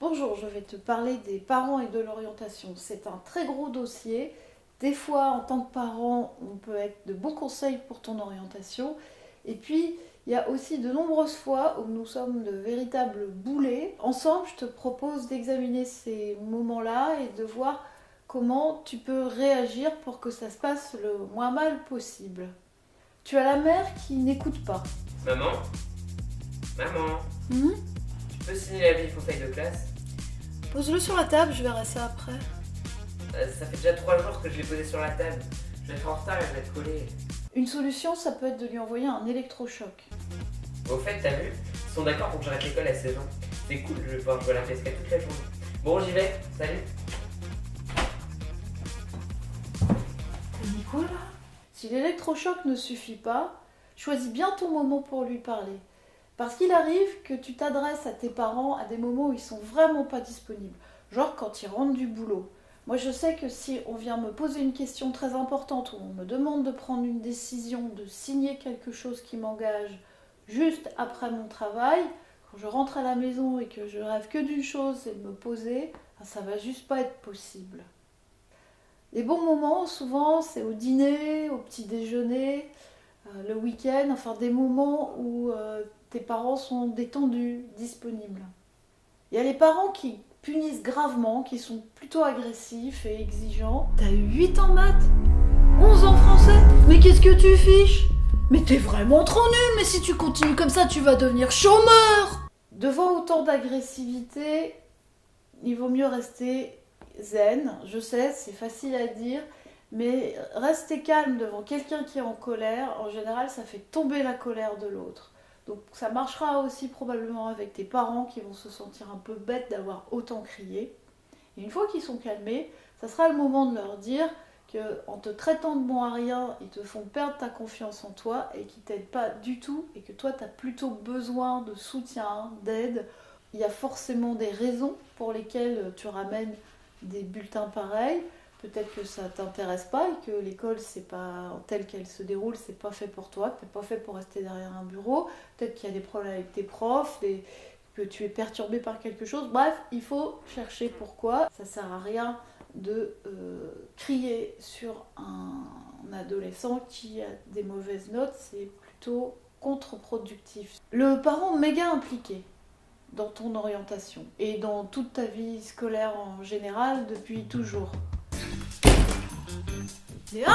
Bonjour, je vais te parler des parents et de l'orientation. C'est un très gros dossier. Des fois, en tant que parent, on peut être de bons conseils pour ton orientation. Et puis, il y a aussi de nombreuses fois où nous sommes de véritables boulets. Ensemble, je te propose d'examiner ces moments-là et de voir comment tu peux réagir pour que ça se passe le moins mal possible. Tu as la mère qui n'écoute pas. Maman? Maman? Mhm. Tu peux signer l'avis du conseil de classe? Pose-le sur la table, je verrai ça après. Ça fait déjà 3 jours que je l'ai posé sur la table. Je vais être en retard et je vais être collé. Une solution, ça peut être de lui envoyer un électrochoc. Au fait, t'as vu? Ils sont d'accord pour que j'arrête l'école à 16 ans. C'est cool, je vais pouvoir jouer à la PSK toute la journée. Bon, j'y vais. Salut. T'as dit quoi là? Si l'électrochoc ne suffit pas, choisis bien ton moment pour lui parler. Parce qu'il arrive que tu t'adresses à tes parents à des moments où ils sont vraiment pas disponibles. Genre quand ils rentrent du boulot. Moi je sais que si on vient me poser une question très importante, ou on me demande de prendre une décision, de signer quelque chose qui m'engage juste après mon travail, quand je rentre à la maison et que je rêve que d'une chose, c'est de me poser, ça va juste pas être possible. Les bons moments, souvent, c'est au dîner, au petit déjeuner, le week-end, enfin des moments où tes parents sont détendus, disponibles. Il y a les parents qui punissent gravement, qui sont plutôt agressifs et exigeants. T'as eu 8 en maths, 11 en français, mais qu'est-ce que tu fiches? Mais t'es vraiment trop nul, mais si tu continues comme ça, tu vas devenir chômeur! Devant autant d'agressivité, il vaut mieux rester zen. Je sais, c'est facile à dire, mais rester calme devant quelqu'un qui est en colère, en général, ça fait tomber la colère de l'autre. Donc ça marchera aussi probablement avec tes parents qui vont se sentir un peu bêtes d'avoir autant crié. Et une fois qu'ils sont calmés, ça sera le moment de leur dire qu'en te traitant de bon à rien, ils te font perdre ta confiance en toi et qu'ils t'aident pas du tout et que toi, tu as plutôt besoin de soutien, d'aide. Il y a forcément des raisons pour lesquelles tu ramènes des bulletins pareils. Peut-être que ça t'intéresse pas et que l'école, c'est pas telle qu'elle se déroule, c'est pas fait pour toi, que t'es pas fait pour rester derrière un bureau. Peut-être qu'il y a des problèmes avec tes profs, que tu es perturbé par quelque chose. Bref, il faut chercher pourquoi. Ça sert à rien de crier sur un adolescent qui a des mauvaises notes, c'est plutôt contre-productif. Le parent méga impliqué dans ton orientation et dans toute ta vie scolaire en général depuis toujours. Léa,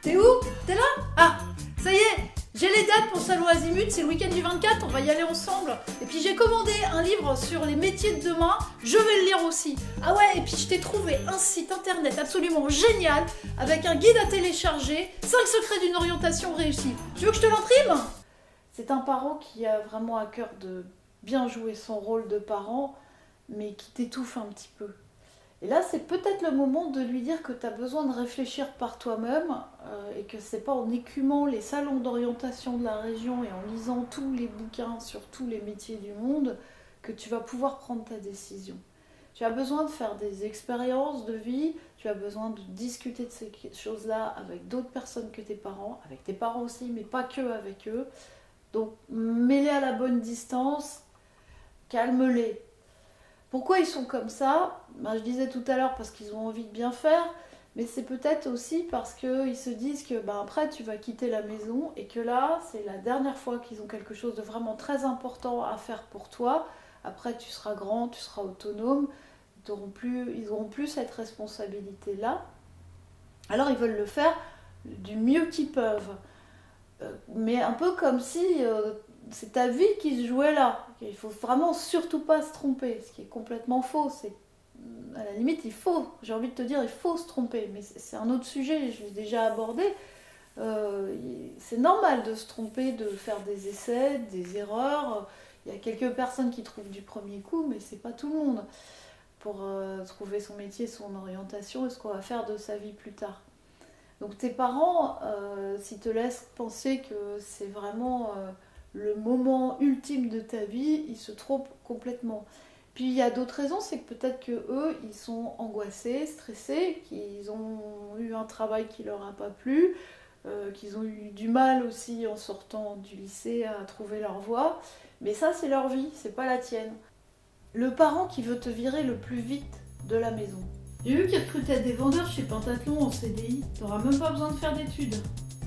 t'es où? T'es là? Ah, ça y est, j'ai les dates pour Salon Azimut, c'est le week-end du 24, on va y aller ensemble. Et puis j'ai commandé un livre sur les métiers de demain, je vais le lire aussi. Ah ouais, et puis je t'ai trouvé un site internet absolument génial, avec un guide à télécharger, 5 secrets d'une orientation réussie. Tu veux que je te l'imprime? C'est un parent qui a vraiment à cœur de bien jouer son rôle de parent, mais qui t'étouffe un petit peu. Et là, c'est peut-être le moment de lui dire que tu as besoin de réfléchir par toi-même et que c'est pas en écumant les salons d'orientation de la région et en lisant tous les bouquins sur tous les métiers du monde que tu vas pouvoir prendre ta décision. Tu as besoin de faire des expériences de vie, tu as besoin de discuter de ces choses-là avec d'autres personnes que tes parents, avec tes parents aussi, mais pas que avec eux. Donc, mets-les à la bonne distance, calme-les. Pourquoi ils sont comme ça? Je disais tout à l'heure parce qu'ils ont envie de bien faire, mais c'est peut-être aussi parce qu'ils se disent que après tu vas quitter la maison et que là c'est la dernière fois qu'ils ont quelque chose de vraiment très important à faire pour toi. Après tu seras grand, tu seras autonome, ils n'auront plus cette responsabilité-là. Alors ils veulent le faire du mieux qu'ils peuvent. Mais un peu comme si c'est ta vie qui se jouait là. Il faut vraiment surtout pas se tromper, ce qui est complètement faux. C'est, à la limite, j'ai envie de te dire, il faut se tromper. Mais c'est un autre sujet, je l'ai déjà abordé. C'est normal de se tromper, de faire des essais, des erreurs. Il y a quelques personnes qui trouvent du premier coup, mais c'est pas tout le monde. Pour trouver son métier, son orientation et ce qu'on va faire de sa vie plus tard. Donc tes parents, s'ils te laissent penser que c'est vraiment le moment ultime de ta vie, ils se trompent complètement. Puis il y a d'autres raisons, c'est que peut-être que eux, ils sont angoissés, stressés, qu'ils ont eu un travail qui leur a pas plu, qu'ils ont eu du mal aussi en sortant du lycée à trouver leur voie. Mais ça, c'est leur vie, c'est pas la tienne. Le parent qui veut te virer le plus vite de la maison. J'ai vu qu'ils recrutaient des vendeurs chez Pentathlon en CDI. T'auras même pas besoin de faire d'études.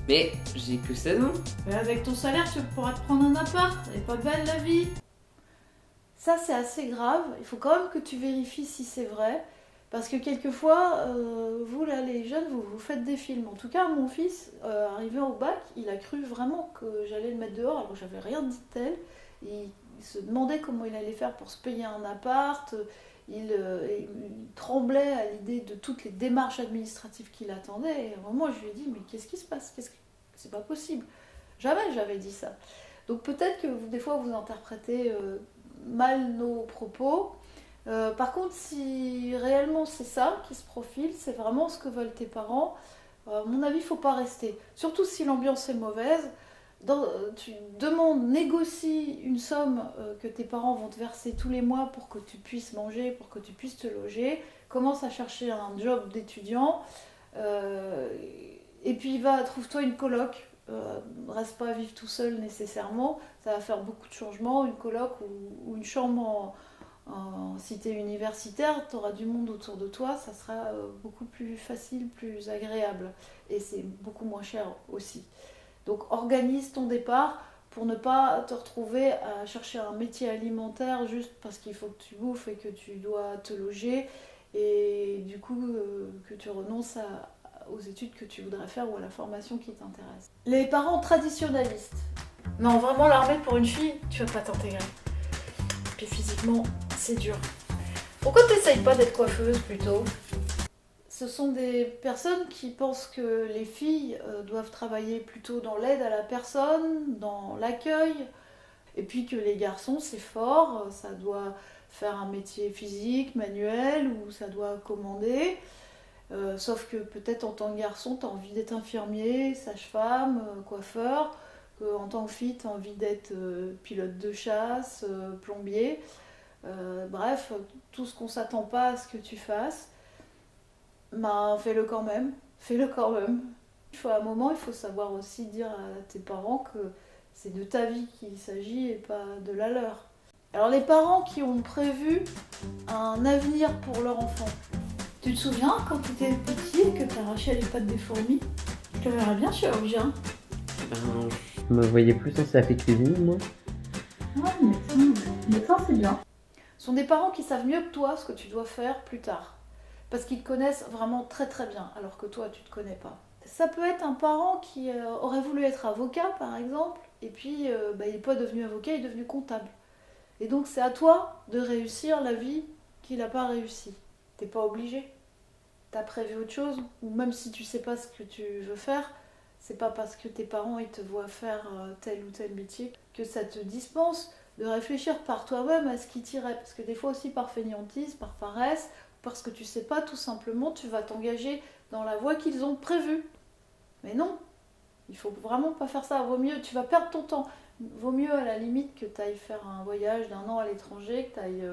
Mais j'ai que 16 ans. Mais avec ton salaire, tu pourras te prendre un appart. Elle est pas belle la vie. Ça, c'est assez grave. Il faut quand même que tu vérifies si c'est vrai. Parce que quelquefois, vous là, les jeunes, vous faites des films. En tout cas, mon fils, arrivé au bac, il a cru vraiment que j'allais le mettre dehors, alors que j'avais rien dit de tel. Il se demandait comment il allait faire pour se payer un appart. Il tremblait à l'idée de toutes les démarches administratives qui l'attendaient. Et à un moment, je lui ai dit, mais qu'est-ce qui se passe? C'est pas possible. Jamais j'avais dit ça. Donc peut-être que des fois, vous interprétez mal nos propos. Par contre, si réellement c'est ça qui se profile, c'est vraiment ce que veulent tes parents, à mon avis, il ne faut pas rester. Surtout si l'ambiance est mauvaise. Tu demandes, négocie une somme que tes parents vont te verser tous les mois pour que tu puisses manger, pour que tu puisses te loger. Commence à chercher un job d'étudiant. Et puis trouve-toi une coloc. Reste pas à vivre tout seul nécessairement. Ça va faire beaucoup de changements. Une coloc ou une chambre en cité universitaire, tu auras du monde autour de toi, ça sera beaucoup plus facile, plus agréable. Et c'est beaucoup moins cher aussi. Donc organise ton départ pour ne pas te retrouver à chercher un métier alimentaire juste parce qu'il faut que tu bouffes et que tu dois te loger. Et du coup, que tu renonces aux études que tu voudrais faire ou à la formation qui t'intéresse. Les parents traditionnalistes. Non, vraiment, l'armée pour une fille, tu vas pas t'intégrer. Puis physiquement, c'est dur. Pourquoi tu n'essayes pas d'être coiffeuse plutôt? Ce sont des personnes qui pensent que les filles doivent travailler plutôt dans l'aide à la personne, dans l'accueil, et puis que les garçons, c'est fort, ça doit faire un métier physique, manuel, ou ça doit commander. Sauf que peut-être en tant que garçon, tu as envie d'être infirmier, sage-femme, coiffeur, en tant que fille, tu as envie d'être pilote de chasse, plombier. Bref, tout ce qu'on s'attend pas à ce que tu fasses, ben fais-le quand même. Fais-le quand même. À un moment, il faut savoir aussi dire à tes parents que c'est de ta vie qu'il s'agit et pas de la leur. Alors les parents qui ont prévu un avenir pour leur enfant. Tu te souviens quand tu étais petit et que tu arrachais les pattes des fourmis? Je te verrais bien chirurgien. Je me voyais plus en CAP cuisine, moi. Ouais, médecin c'est bien. Ce sont des parents qui savent mieux que toi ce que tu dois faire plus tard. Parce qu'ils te connaissent vraiment très très bien, alors que toi tu ne te connais pas. Ça peut être un parent qui aurait voulu être avocat par exemple, et puis il n'est pas devenu avocat, il est devenu comptable. Et donc c'est à toi de réussir la vie qu'il n'a pas réussi. T'es pas obligé. T'as prévu autre chose, ou même si tu sais pas ce que tu veux faire, c'est pas parce que tes parents ils te voient faire tel ou tel métier que ça te dispense de réfléchir par toi-même à ce qui t'irait. Parce que des fois aussi par fainéantise, par paresse, parce que tu sais pas, tout simplement, tu vas t'engager dans la voie qu'ils ont prévue. Mais non, il faut vraiment pas faire ça. Vaut mieux, tu vas perdre ton temps. Vaut mieux à la limite que tu ailles faire un voyage d'1 an à l'étranger, que tu ailles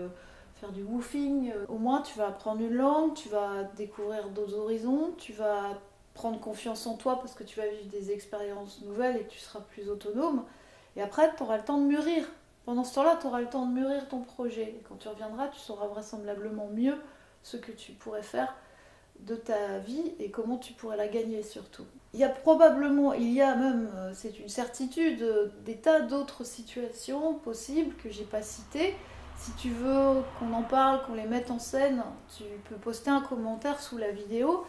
faire du woofing. Au moins, tu vas apprendre une langue, tu vas découvrir d'autres horizons, tu vas prendre confiance en toi parce que tu vas vivre des expériences nouvelles et que tu seras plus autonome. Et après, tu auras le temps de mûrir. Pendant ce temps-là, tu auras le temps de mûrir ton projet. Et quand tu reviendras, tu sauras vraisemblablement mieux ce que tu pourrais faire de ta vie et comment tu pourrais la gagner surtout. Il y a même, c'est une certitude, des tas d'autres situations possibles que j'ai pas citées. Si tu veux qu'on en parle, qu'on les mette en scène, tu peux poster un commentaire sous la vidéo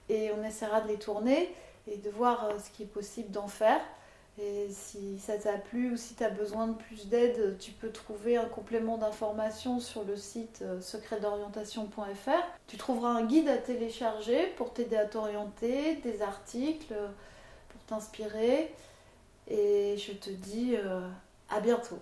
et on essaiera de les tourner et de voir ce qui est possible d'en faire. Et si ça t'a plu ou si tu as besoin de plus d'aide, tu peux trouver un complément d'information sur le site secretdorientation.fr. Tu trouveras un guide à télécharger pour t'aider à t'orienter, des articles pour t'inspirer. Et je te dis à bientôt.